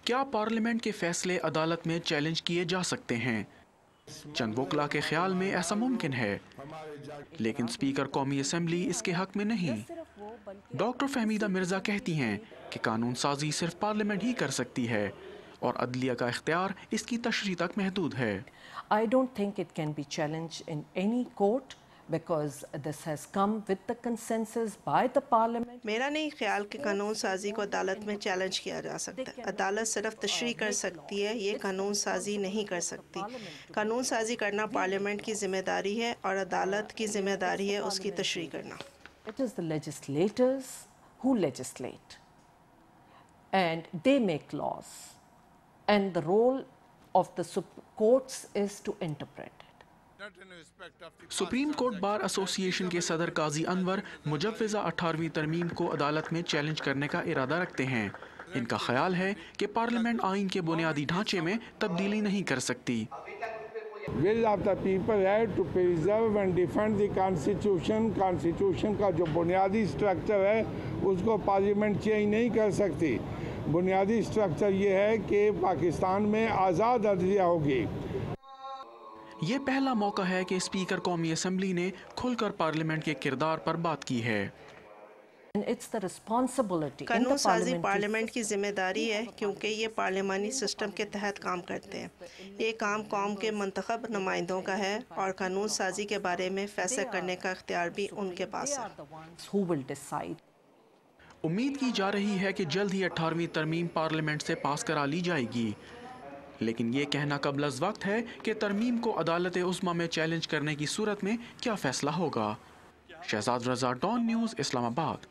کیا پارلیمنٹ کے فیصلے عدالت میں چیلنج کیے جا سکتے ہیں؟ چند وکلاء کے خیال میں ایسا ممکن ہے، لیکن اسپیکر قومی اسمبلی اس کے حق میں نہیں۔ ڈاکٹر فہمیدہ مرزا کہتی ہیں کہ قانون سازی صرف پارلیمنٹ ہی کر سکتی ہے اور عدلیہ کا اختیار اس کی تشریح تک محدود ہے۔ I don't think it can be challenged in any court because this has come with the consensus by the parliament. میرا نہیں خیال کہ قانون سازی کو عدالت میں چیلنج کیا جا سکتا ہے۔ عدالت صرف تشریح کر سکتی ہے، یہ قانون سازی نہیں کر سکتی۔ قانون سازی کرنا پارلیمنٹ کی ذمہ داری ہے اور عدالت کی ذمہ داری ہے اس کی تشریح کرنا۔ It is the legislators who legislate and they make laws and the role of the courts is to interpret it. Supreme court bar ایسوسی ایشن کے صدر قاضی انور مجوزہ 18ویں ترمیم کو عدالت میں چیلنج کرنے کا ارادہ رکھتے ہیں۔ ان کا خیال ہے کہ پارلیمنٹ آئین کے بنیادی ڈھانچے میں تبدیلی نہیں کر سکتی۔ Will of the people ہے to preserve and defend the constitution. Constitution کا جو بنیادی سٹرکچر ہے اس کو پارلیمنٹ چینج نہیں کر سکتی۔ بنیادی سٹرکچر یہ ہے کہ پاکستان میں آزاد عدلیہ ہوگی۔ یہ پہلا موقع ہے کہ اسپیکر قومی اسمبلی نے کھل کر پارلیمنٹ کے کردار پر بات کی ہے۔ قانون سازی پارلیمنٹ کی ذمہ داری ہے کیونکہ یہ پارلیمانی سسٹم کے تحت کام کرتے ہیں۔ یہ کام قوم کے منتخب نمائندوں کا ہے اور قانون سازی کے بارے میں فیصلہ کرنے کا اختیار بھی ان کے پاس ہے۔ امید کی جا رہی ہے کہ جلد ہی 18ویں ترمیم پارلیمنٹ سے پاس کرا لی جائے گی، لیکن یہ کہنا قبل از وقت ہے کہ ترمیم کو عدالت عظمیٰ میں چیلنج کرنے کی صورت میں کیا فیصلہ ہوگا۔ شہزاد رضا، ڈان نیوز، اسلام آباد۔